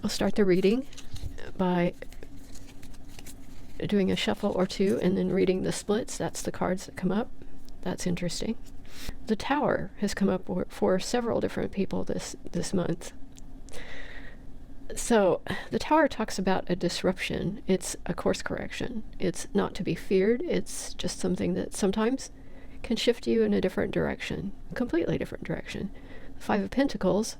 I'll start the reading by doing a shuffle or two and then reading the splits. That's the cards that come up. That's interesting. The Tower has come up for several different people this month. So the Tower talks about a disruption. It's a course correction. It's not to be feared. It's just something that sometimes can shift you in a different direction, a completely different direction. The Five of Pentacles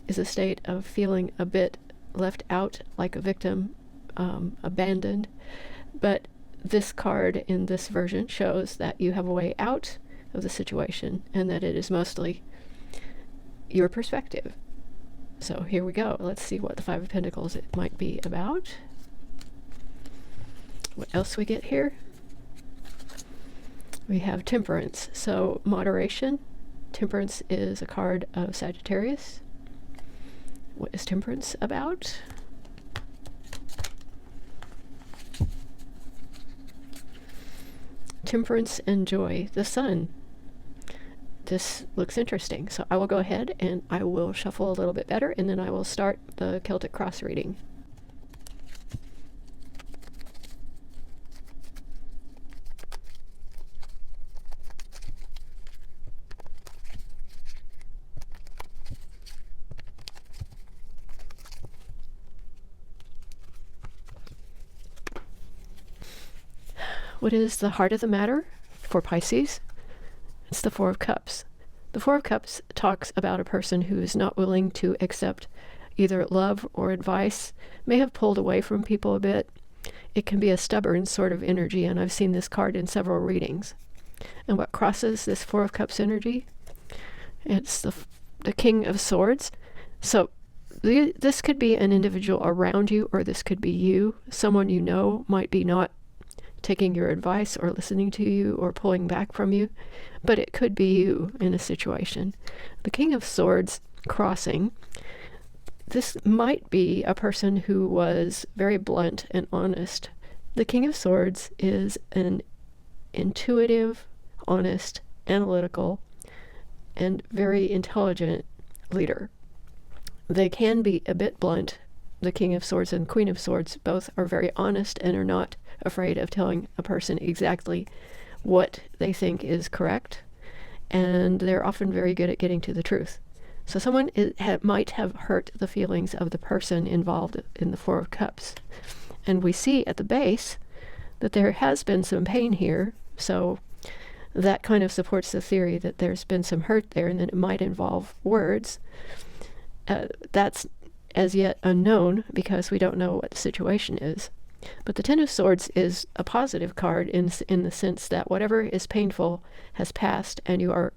is a state of feeling a bit left out, like a victim, abandoned. But this card in this version shows that you have a way out of the situation and that it is mostly your perspective. So here we go. Let's see what the Five of Pentacles it might be about. What else we get here? We have Temperance. So moderation. Temperance is a card of Sagittarius. What is Temperance about? Temperance and joy. The Sun. This looks interesting. So I will go ahead and I will shuffle a little bit better, and then I will start the Celtic Cross reading. What is the heart of the matter for Pisces? It's the Four of Cups. The Four of Cups talks about a person who is not willing to accept either love or advice, may have pulled away from people a bit. It can be a stubborn sort of energy, and I've seen this card in several readings. And what crosses this Four of Cups energy? It's the King of Swords. So this could be an individual around you, or this could be you. Someone you know might be not taking your advice or listening to you or pulling back from you, but it could be you in a situation. The King of Swords crossing, this might be a person who was very blunt and honest. The King of Swords is an intuitive, honest, analytical, and very intelligent leader. They can be a bit blunt. The King of Swords and Queen of Swords both are very honest and are not afraid of telling a person exactly what they think is correct, and they're often very good at getting to the truth. So someone might have hurt the feelings of the person involved in the Four of Cups, and we see at the base that there has been some pain here, so that kind of supports the theory that there's been some hurt there and that it might involve words. That's as yet unknown because we don't know what the situation is. But the Ten of Swords is a positive card in the sense that whatever is painful has passed and you are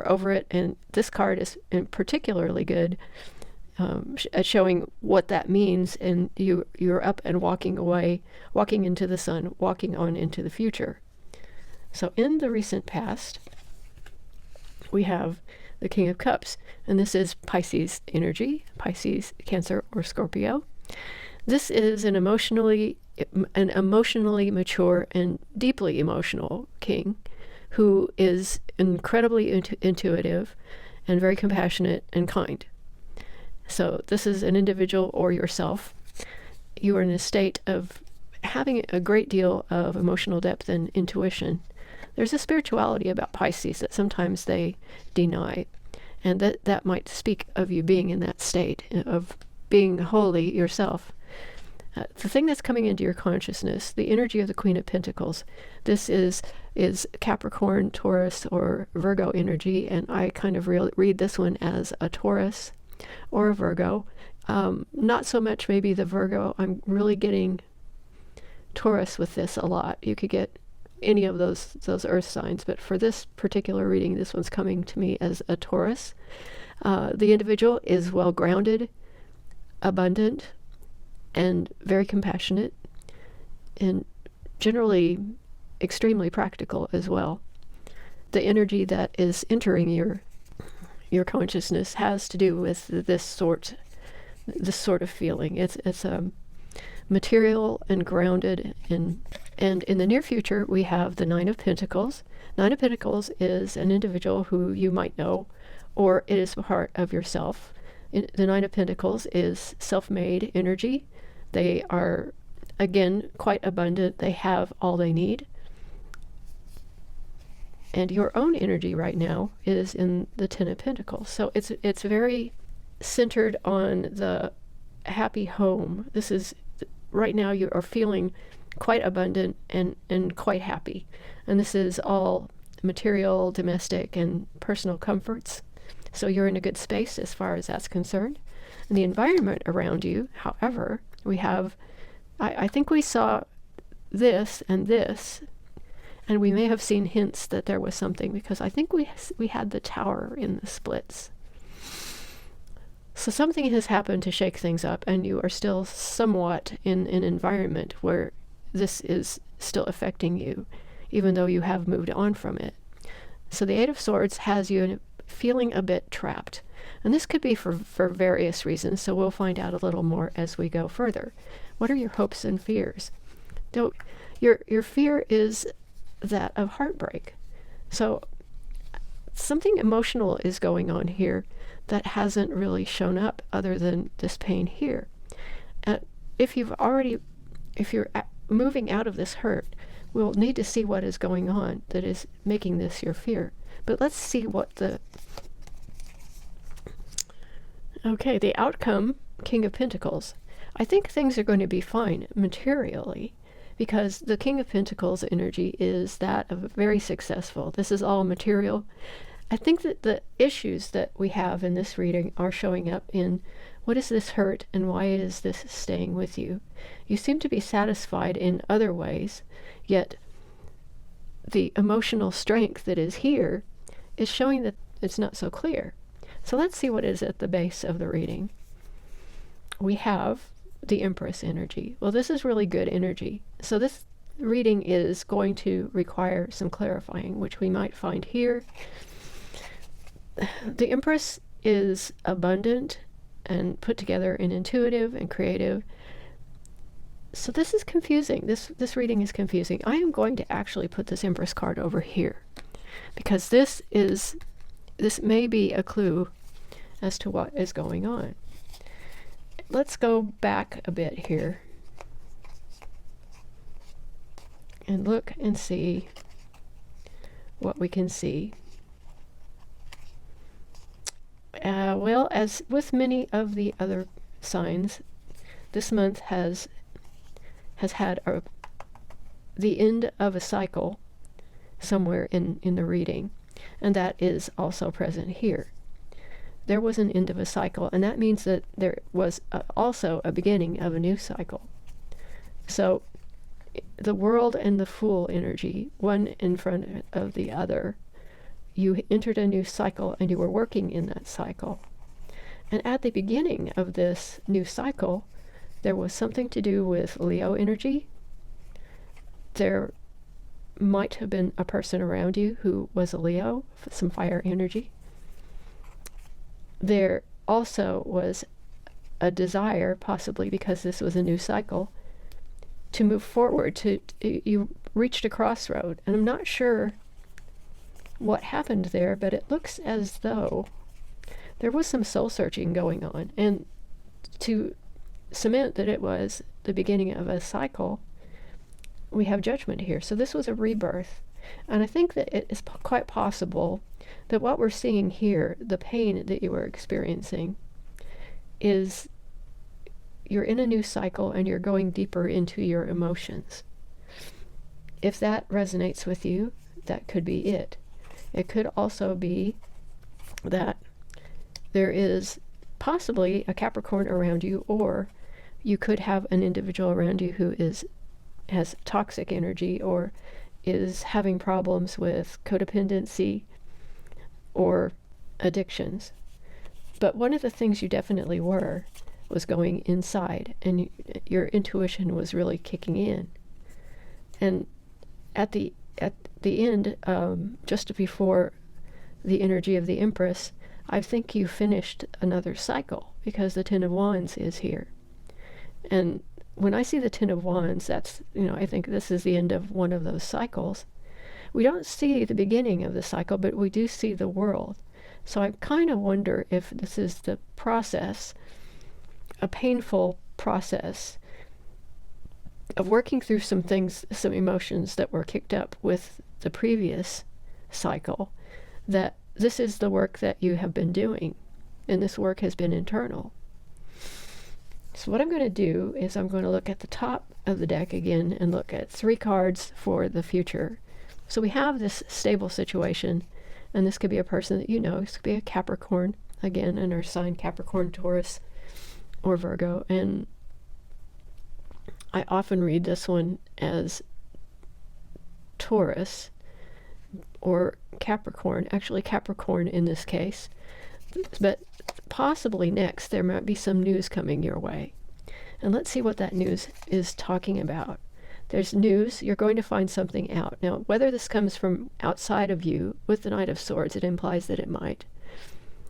over it. And this card is particularly good at showing what that means. And you're up and walking away, walking into the sun, walking on into the future. So in the recent past, we have the King of Cups, and this is Pisces energy, Pisces, Cancer, or Scorpio. This is an emotionally mature and deeply emotional king who is incredibly intuitive and very compassionate and kind. So this is an individual or yourself. You are in a state of having a great deal of emotional depth and intuition. There's a spirituality about Pisces that sometimes they deny, and that might speak of you being in that state of being wholly yourself. The thing that's coming into your consciousness, the energy of the Queen of Pentacles, this is Capricorn, Taurus, or Virgo energy, and I kind of read this one as a Taurus or a Virgo. Not so much maybe the Virgo. I'm really getting Taurus with this a lot. You could get any of those earth signs, but for this particular reading, this one's coming to me as a Taurus. The individual is well-grounded, abundant, and very compassionate, and generally extremely practical as well. The energy that is entering your consciousness has to do with this sort of feeling. It's material and grounded, and in the near future we have the Nine of Pentacles. Nine of Pentacles is an individual who you might know, or it is part of yourself. The Nine of Pentacles is self-made energy. They are, again, quite abundant. They have all they need. And your own energy right now is in the Ten of Pentacles. So it's very centered on the happy home. This is, right now you are feeling quite abundant and quite happy. And this is all material, domestic, and personal comforts. So you're in a good space as far as that's concerned. And the environment around you, however, we have, I think we saw this and this, and we may have seen hints that there was something, because I think we had the Tower in the splits. So something has happened to shake things up, and you are still somewhat in an environment where this is still affecting you, even though you have moved on from it. So the Eight of Swords has you feeling a bit trapped. And this could be for various reasons, so we'll find out a little more as we go further. What are your hopes and fears? Your fear is that of heartbreak. So something emotional is going on here that hasn't really shown up other than this pain here. If you're moving out of this hurt, we'll need to see what is going on that is making this your fear. But let's see what the outcome, King of Pentacles. I think things are going to be fine materially, because the King of Pentacles energy is that of very successful. This is all material. I think that the issues that we have in this reading are showing up in what is this hurt and why is this staying with you? You seem to be satisfied in other ways, yet the emotional strength that is here is showing that it's not so clear. So let's see what is at the base of the reading. We have the Empress energy. Well, this is really good energy. So this reading is going to require some clarifying, which we might find here. The Empress is abundant and put together and intuitive and creative. So this is confusing. This reading is confusing. I am going to actually put this Empress card over here, because this may be a clue as to what is going on. Let's go back a bit here and look and see what we can see. Well, as with many of the other signs, this month has had the end of a cycle somewhere in the reading, and that is also present here. There was an end of a cycle, and that means that there was also a beginning of a new cycle. So the World and the Fool energy, one in front of the other, you entered a new cycle and you were working in that cycle. And at the beginning of this new cycle, there was something to do with Leo energy. There might have been a person around you who was a Leo, some fire energy. There also was a desire, possibly because this was a new cycle, to move forward. You reached a crossroad, and I'm not sure what happened there, but it looks as though there was some soul searching going on. And to cement that it was the beginning of a cycle, we have Judgment here. So this was a rebirth. And I think that it is quite possible that what we're seeing here, the pain that you were experiencing, is you're in a new cycle and you're going deeper into your emotions. If that resonates with you, that could be it. It could also be that there is possibly a Capricorn around you, or you could have an individual around you who has toxic energy or is having problems with codependency or addictions. But one of the things you definitely was going inside, and your intuition was really kicking in. And at the end, just before the energy of the Empress, I think you finished another cycle, because the Ten of Wands is here. And when I see the Ten of Wands, that's, I think this is the end of one of those cycles. We don't see the beginning of the cycle, but we do see the world. So I kind of wonder if this is the process, a painful process of working through some things, some emotions that were kicked up with the previous cycle, that this is the work that you have been doing, and this work has been internal. So what I'm going to do is I'm going to look at the top of the deck again and look at 3 cards for the future. So we have this stable situation, and this could be a person that you know. This could be a Capricorn, again, in our sign Capricorn, Taurus, or Virgo. And I often read this one as Taurus or Capricorn, actually Capricorn in this case. But possibly next there might be some news coming your way. And let's see what that news is talking about. There's news, you're going to find something out. Now, whether this comes from outside of you, with the Knight of Swords, it implies that it might.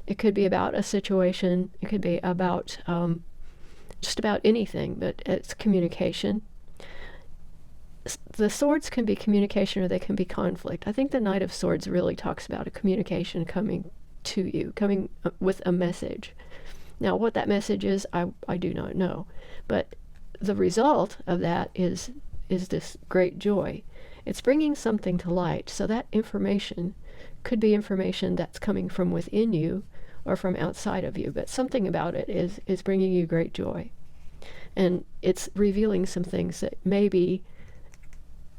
It could be about a situation, it could be about just about anything, but it's communication. The swords can be communication or they can be conflict. I think the Knight of Swords really talks about a communication coming to you, coming with a message. Now, what that message is, I do not know. But the result of that is this great joy. It's bringing something to light. So that information could be information that's coming from within you or from outside of you. But something about it is bringing you great joy. And it's revealing some things that maybe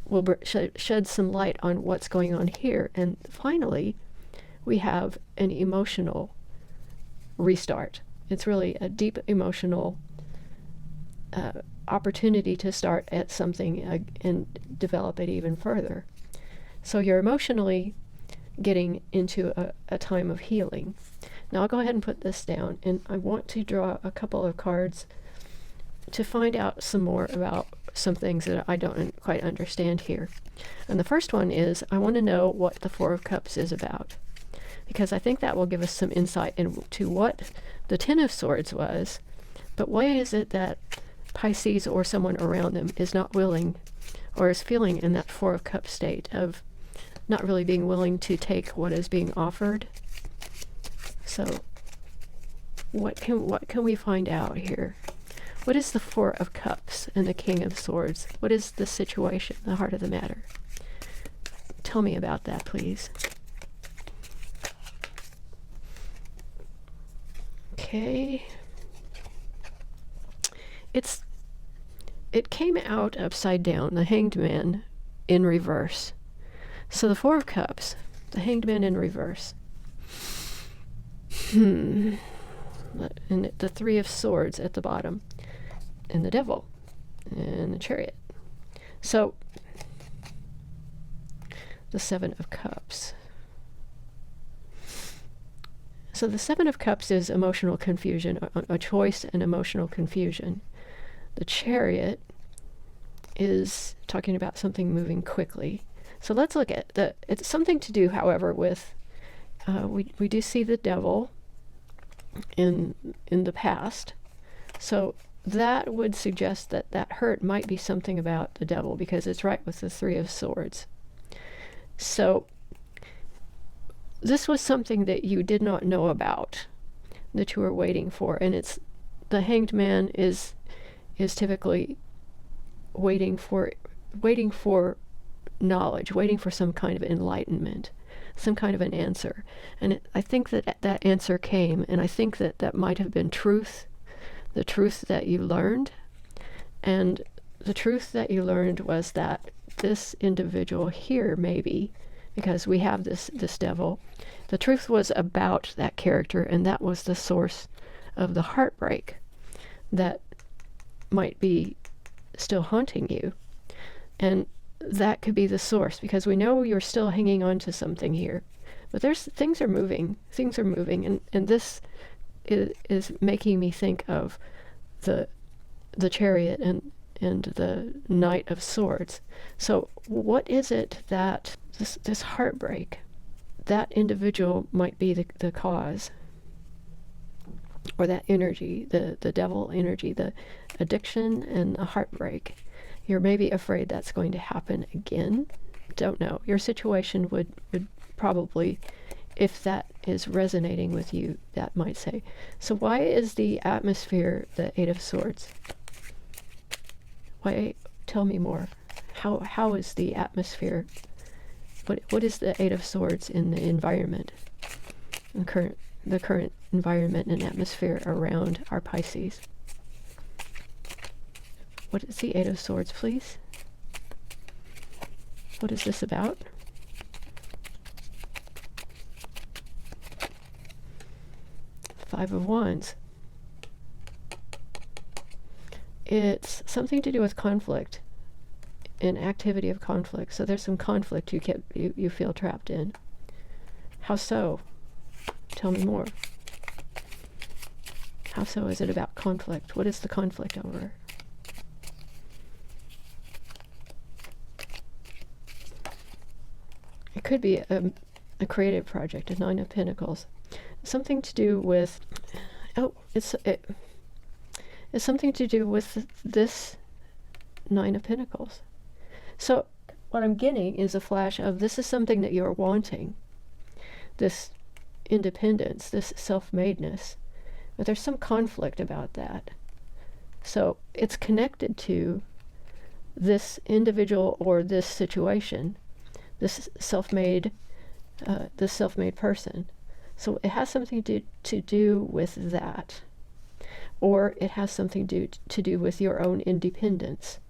will shed some light on what's going on here. And finally, we have an emotional restart. It's really a deep emotional opportunity to start at something and develop it even further. So you're emotionally getting into a time of healing. Now I'll go ahead and put this down, and I want to draw a couple of cards to find out some more about some things that I don't quite understand here. And the first one is, I want to know what the Four of Cups is about, because I think that will give us some insight into what the Ten of Swords was, but why is it that Pisces or someone around them is not willing or is feeling in that Four of Cups state of not really being willing to take what is being offered? So what can we find out here? What is the Four of Cups and the King of Swords? What is the situation, the heart of the matter? Tell me about that, please. Okay. It came out upside down, the Hanged Man in reverse. So the Four of Cups, the Hanged Man in reverse. And the Three of Swords at the bottom. And the Devil. And the Chariot. So the Seven of Cups. So the Seven of Cups is emotional confusion, a choice and emotional confusion. The Chariot is talking about something moving quickly. So let's look at it's something to do, however, with, we do see the Devil in the past. So that would suggest that that hurt might be something about the Devil, because it's right with the Three of Swords. So this was something that you did not know about, that you were waiting for, and it's the Hanged Man is typically waiting for knowledge, waiting for some kind of enlightenment, some kind of an answer. And I think that answer came, and I think that might have been truth, the truth that you learned. And the truth that you learned was that this individual here, maybe, because we have this Devil, the truth was about that character, and that was the source of the heartbreak that might be still haunting you. And that could be the source, because we know you're still hanging on to something here. But things are moving, and this is making me think of the Chariot and the Knight of Swords. So what is it that this heartbreak, that individual might be the cause, or that energy, the Devil energy, the addiction and the heartbreak? You're maybe afraid that's going to happen again. Don't know. Your situation would probably if that is resonating with you, that might say. So why is the atmosphere the Eight of Swords? Why? Tell me more. How is the atmosphere? What is the Eight of Swords in the environment, the current environment and atmosphere around our Pisces? What is the Eight of Swords, please? What is this about? Five of Wands. It's something to do with conflict, an activity of conflict. So there's some conflict you feel trapped in. How so? Tell me more. How so is it about conflict? What is the conflict over? It could be a creative project, a Nine of Pentacles. Something to do with, it's something to do with this Nine of Pentacles. So what I'm getting is a flash of this is something that you're wanting, this independence, this self-madeness, but there's some conflict about that. So it's connected to this individual or this situation, this self-made person. So it has something to do with that, or it has something to do with your own independence,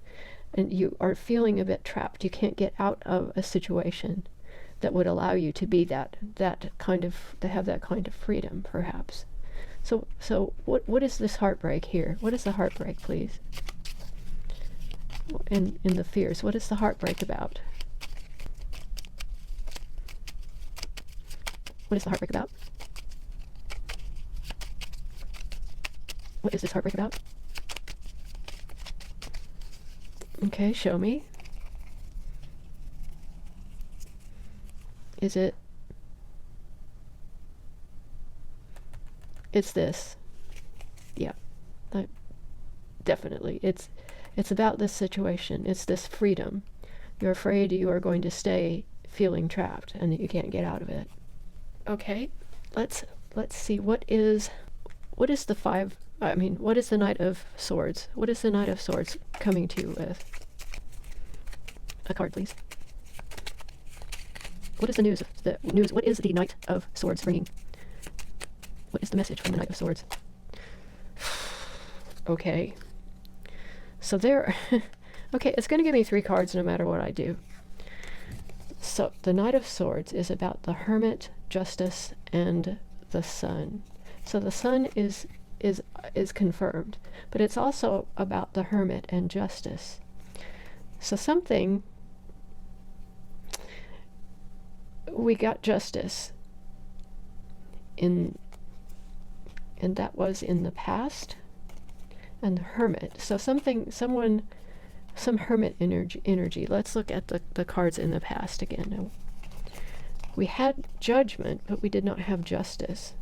and you are feeling a bit trapped. You can't get out of a situation that would allow you to be to have that kind of freedom, perhaps. So what is this heartbreak here? What is the heartbreak, please? In the fears, what is the heartbreak about? What is the heartbreak about? What is this heartbreak about? Okay, show me. It's this. Yeah, definitely. It's about this situation. It's this freedom. You're afraid you are going to stay feeling trapped and that you can't get out of it. Okay, let's see. What is the what is the Knight of Swords? What is the Knight of Swords coming to you with? A card, please. What is the news? What is the Knight of Swords bringing? What is the message from the Knight of Swords? Okay. So there. Okay, it's going to give me 3 cards no matter what I do. So the Knight of Swords is about the Hermit, Justice, and the Sun. So the Sun is confirmed, but it's also about the Hermit and Justice. So we got Justice and that was in the past, and the Hermit. So some Hermit energy. Let's look at the cards in the past again. We had Judgment, but we did not have Justice.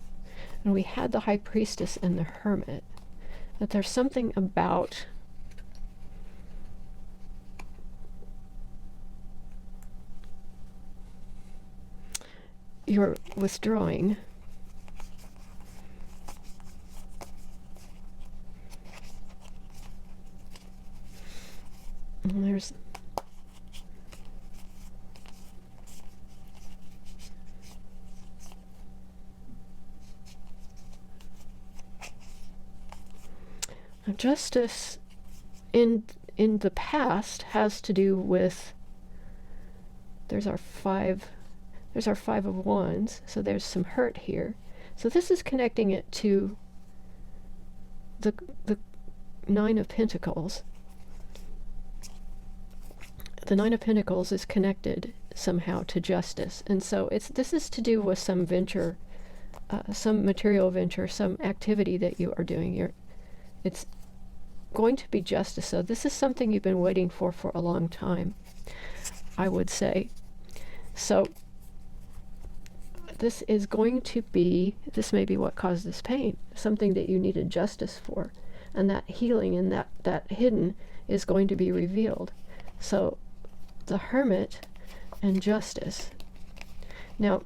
And we had the High Priestess and the Hermit. That there's something about you're withdrawing. And there's Justice in the past has to do with, there's our Five of Wands, so there's some hurt here. So this is connecting it to the Nine of Pentacles. The Nine of Pentacles is connected somehow to Justice, and so this is to do with some venture, some material venture, some activity that you are doing. It's going to be Justice. So this is something you've been waiting for a long time, I would say. So this may be what caused this pain, something that you needed justice for, and that healing and that hidden is going to be revealed. So the Hermit and Justice. Now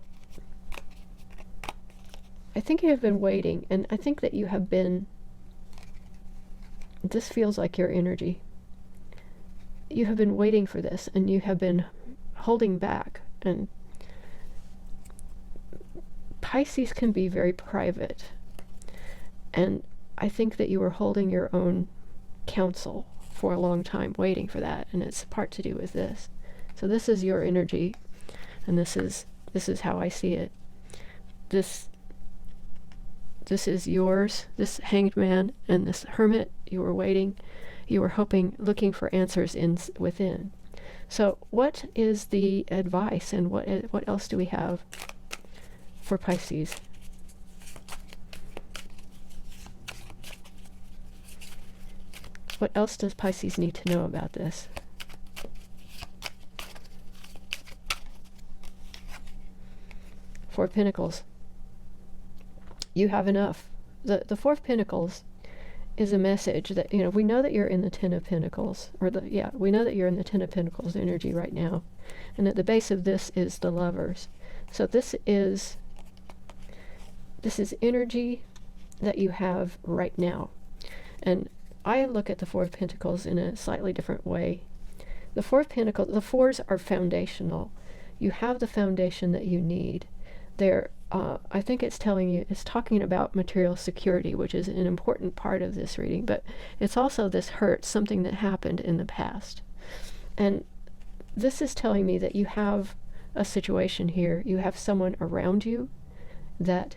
I think you have been waiting, and I think that you have been, this feels like your energy. You have been waiting for this, and you have been holding back. And Pisces can be very private. And I think that you were holding your own counsel for a long time, waiting for that. And it's part to do with this. So this is your energy, and this is how I see it. This is yours, this Hanged Man and this Hermit. You were waiting, you were hoping, looking for answers within. So what is the advice, and what else do we have for Pisces? What else does Pisces need to know about this? Four of Pentacles. You have enough. The Four of Pentacles is a message that, we know that you're in the Ten of Pentacles, we know that you're in the Ten of Pentacles energy right now. And at the base of this is the Lovers. So this is energy that you have right now. And I look at the Four of Pentacles in a slightly different way. The Four of Pentacles, the fours are foundational. You have the foundation that you need. I think it's talking about material security, which is an important part of this reading, but it's also this hurt, something that happened in the past. And this is telling me that you have a situation here. You have someone around you that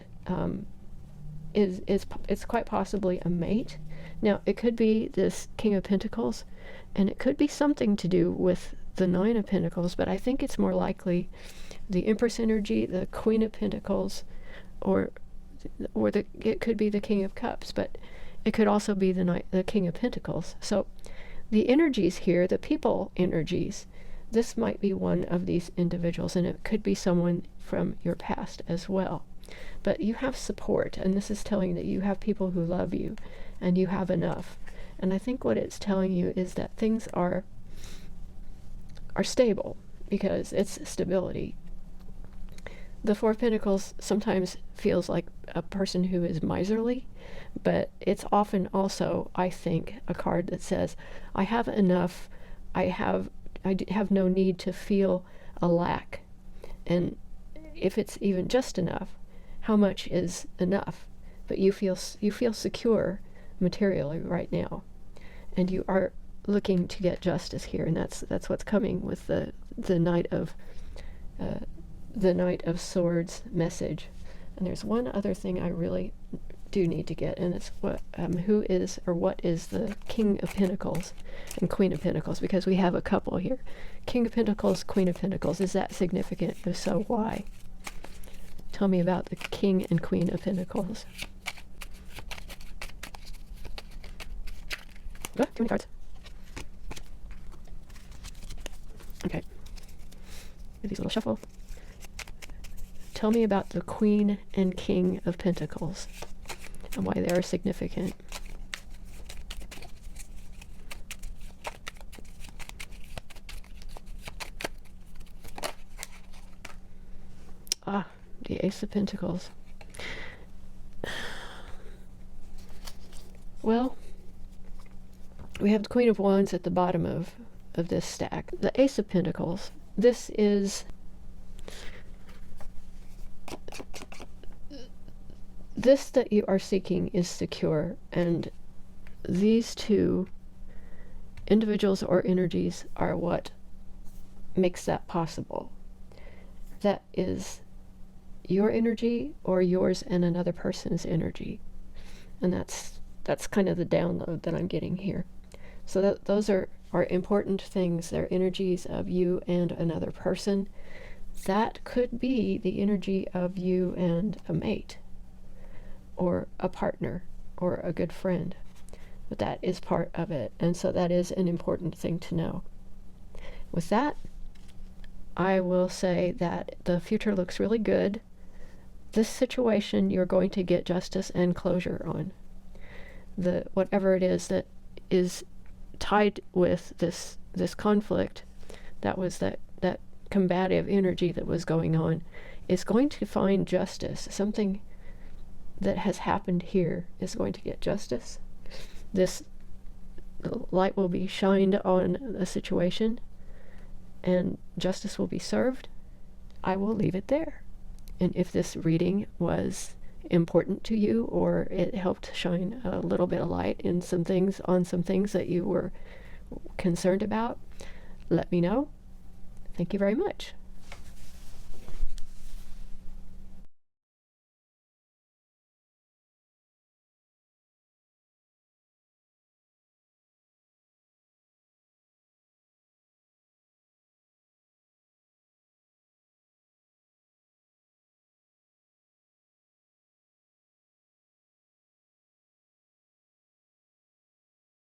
it's quite possibly a mate. Now, it could be this King of Pentacles, and it could be something to do with the Nine of Pentacles, but I think it's more likely the Empress energy, the Queen of Pentacles, or it could be the King of Cups, but it could also be the King of Pentacles. So the energies here, the people energies, this might be one of these individuals, and it could be someone from your past as well. But you have support, and this is telling that you have people who love you, and you have enough. And I think what it's telling you is that things are stable, because it's stability. The Four of Pentacles sometimes feels like a person who is miserly, but it's often also, I think, a card that says, I have enough, I have no need to feel a lack. And if it's even just enough, how much is enough? But you feel secure materially right now, and you are looking to get justice here, and that's what's coming with the Knight of Swords message. And there's one other thing I really do need to get, and it's what is the King of Pentacles and Queen of Pentacles, because we have a couple here. King of Pentacles, Queen of Pentacles. Is that significant? If so, why? Tell me about the King and Queen of Pentacles. Oh, too many cards. Okay. Give these a little shuffle. Tell me about the Queen and King of Pentacles and why they are significant. The Ace of Pentacles. Well, we have the Queen of Wands at the bottom of this stack. The Ace of Pentacles. This is this that you are seeking is secure, and these two individuals or energies are what makes that possible. That is your energy or yours and another person's energy. And that's kind of the download that I'm getting here. So those are important things. They're energies of you and another person. That could be the energy of you and a mate, or a partner, or a good friend. But that is part of it. And so that is an important thing to know. With that, I will say that the future looks really good. This situation, you're going to get justice and closure on. Whatever it is that is tied with this conflict, that was that combative energy that was going on, is going to find justice. Something that has happened here is going to get justice. This light will be shined on the situation, and justice will be served. I will leave it there. And if this reading was important to you, or it helped shine a little bit of light in some things that you were concerned about, let me know. Thank you very much.